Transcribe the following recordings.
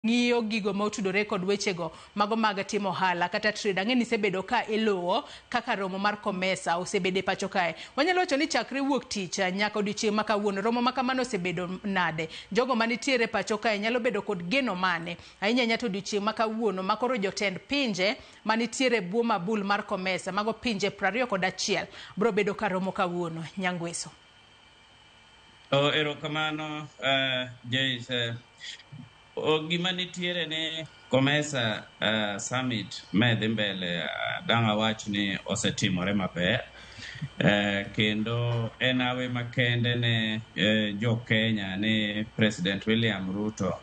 ng'iyo gigo ma otudore kod wechego mago mag timo ohala kata trade. Ang'e ni sebedo ka iluwo kaka romo mar COMESA osebedo e pacho kae. Wanyalo wacho ni chakre wuok tich nyaka odiochieng' ma kawuono romo ma kamano osebedo nade? Jogo manitiere pacho kae nyalo bedo kod geno mane ahinya to odiochieng' ma kawuono ma koro jotend pinje manitiere buo mabul mar COMESA mago pinje 21 bro bedo ka romo kawuono. Nyangweso. Erokamano Jace. Gima nitiere ne COMESA summit medhi mbele danga wach ni osetimore maber, kendo en awe makende ne jo Kenya ne President William Ruto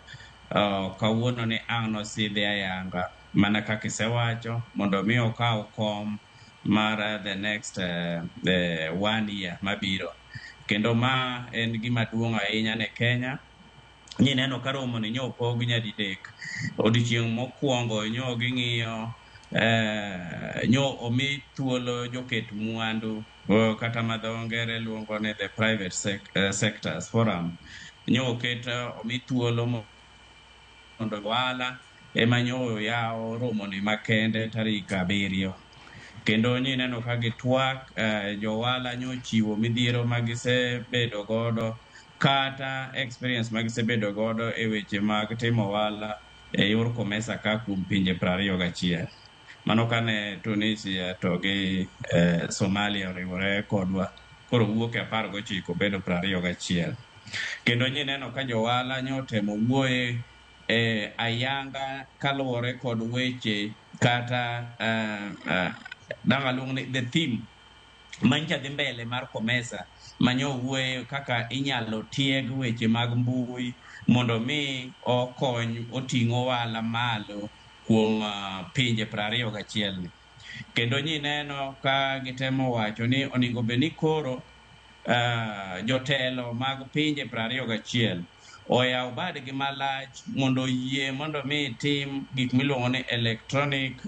kawuono ni ang' nosidhi ayanga mana kaka isewacho mondo mi okaw kom mar the next 1 year mabiro, kendo ma en gima duong' ahinya ne Kenya. Ni neno ka romo ni opog nyadidek. Odiochieng' mokwongo ging'iyo omi thuolo joket mwandu kata ma dho ngere luongo ni the private sectors forum. Omi thuolo mondo ohala ema yawo romo ni makende tarik 7. Kendo neno ka gitwak jo ohala chiwo midhiero magisebedo godo kata experience magisebedo godo e weche mag timo ohala e yor COMESA ka kuom pinje 21. Mano kane Tunisia to gi Somalia oriwore kodwa, koro wuok e 19 bedo 21. Kendo neno ka jo ohala otemo wuoye ayanga kaluwore kod weche kata dangalung ni the theme mancha dhi mbele mar COMESA manyo wuoye kaka inyalo tieg weche mag mbui mondo mi okony oting'o ohala malo kuom pinje 21 ni. Kendo neno ka gitemo wacho ni oningo be ni koro jotelo mag pinje 21 oyaw badgi malach mondo yie mondo mi tim gik miluongo ni electronic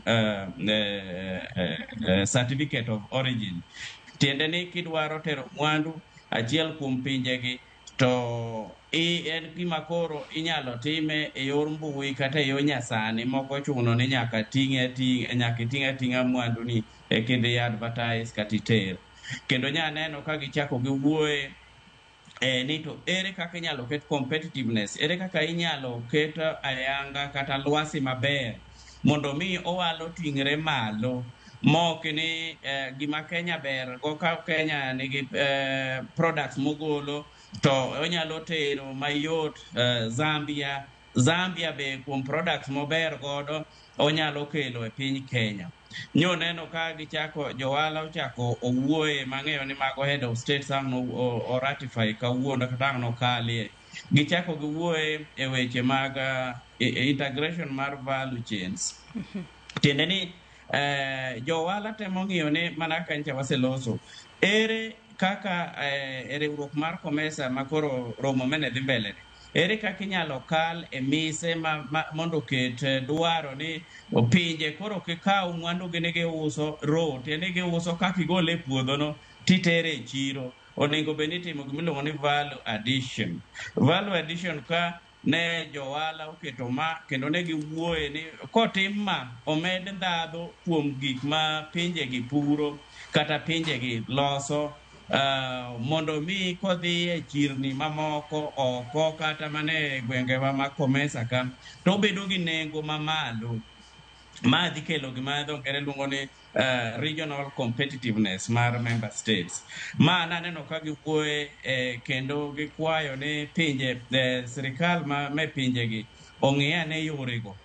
certificate of origin. Tiende ni kidwaro tero mwandu achiel kuom pinjegi to en gima koro inyalo time e yor mbui kata e yor nyasani, moko chuno ni nyaka ting' ating'a mwandu ni e kidhi advertise kata iter. Kendo neno ka gichako giwuoye ni to ere kaka inyalo ket competitiveness, ere kaka inyalo ket ayanga kata lwasi maber mondo mi ohala oting're malo. Mok ni gima Kenya ber go ka Kenya nigi products mogolo to onyalo tero mayot Zambia be kuom products mober godo onyalo kelo e piny Kenya. Neno ka gichako jo ohala ochako owuoye mang'eyo ni mago head of state sang' o ratify kawuono kata ang' nokalie. Gichako giwuoye e weche mag integration mar value chains. Tiende ni jo ohala temo ng'iyo ni mana ka ncha waseloso ere kaka riwruok mar COMESA makoro romo mene dhi mbele, ere kaka inyalo kal e mise mondo ket dwaro ni pinje koro kikaw mwandu gini giuso tiende giuso kaka igole e puodhono titere e chiro. Onego be ni timo gimiluongo ni value addition. Value addition ka ne jo ohala oketo ma kendo ne giwuoye ni kotim ma omed ndhadho kuom gik ma pinjegi puro kata pinjegi loso, mondo mi kodhi e chirni mamoko oko kata mane gwengewa ma COMESA ka to bedo gi nengo mamalo. Ma dhi kelo gima dho ngere luongo ni regional competitiveness mar member states. Ma naneno ka giwuoye kendo gikwayo ni pinje sirikal me pinjegi ong'iyane yorego.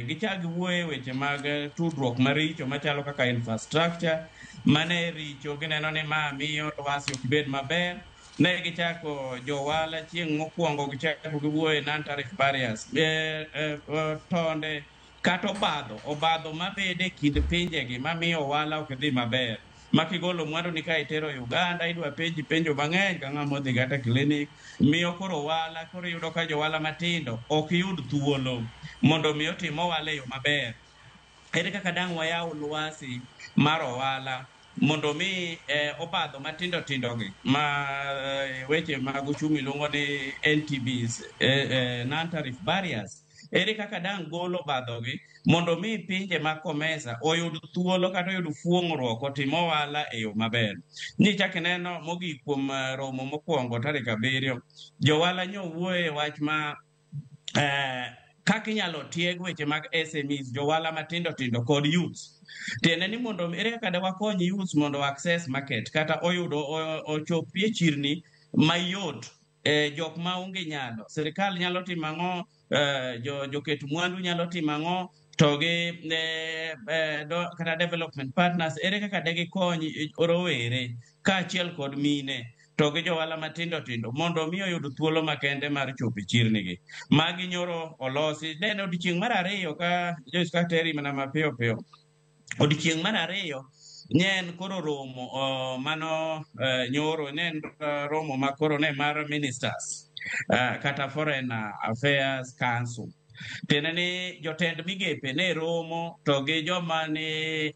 Gichak giwuoye weche mag tudruok maricho machalo kaka infrastructure mane richo, gineno ni ma miyo lwasi ok bed maber. Ne gichako jo ohala chieng' mokwongo gichako giwuoye non-tariff barriers, tonde kata obadho mabede kind pinjegi mamiyo ohala ok dhi maber. Makigolo mwandu ni ka itero Uganda idwa penjo mang'eny ka ng'ama odhi kata klinik, miyo koro ohala koro yudo ka jo ohala matindo ok yud thuolo mondo mi otim ohala e yo maber. Ere kaka dang' wayaw lwasi mar ohala mondo mi obadho matindo gi ma weche mag uchumi luongo ni NTBs, non-tariff barriers, ere kaka dang golo badhogi mondo mi pinje mag Comesa oyud thuolo kata oyud fuong'ruok otim ohala e yo maber. Ni chak ineno mogik kuom romo mokwongo tarik 7, jowala wuoye wach ma kaka inyalo tieg weche mag SMEs, jowala matindo tindo kod youth. Tiende ni mondo ere kaka de wakony youth mondo access market kata oyudo ochopie chirni mayot jok ma onge nyalo. Sirikal nyalo timo ang'o, joket mwandu nyalo timo ang'o, to gi kata development partners ere kaka de gikony rowere kaachiel kod mine to gi jowala matindo tindo mondo mi oyud thuolo makende mar chopo e chirnigi. Magi nyoro olosi. Ne odiechieng' mar 2 ka Joyce Kateri mana mapiyo piyo. Odiechieng' mar 2 ne en koro romo mano nyoro ne en romo ma koro ne mar ministers kata foreign affairs council. Tiende ni jotend migepe ne romo to gi joma ni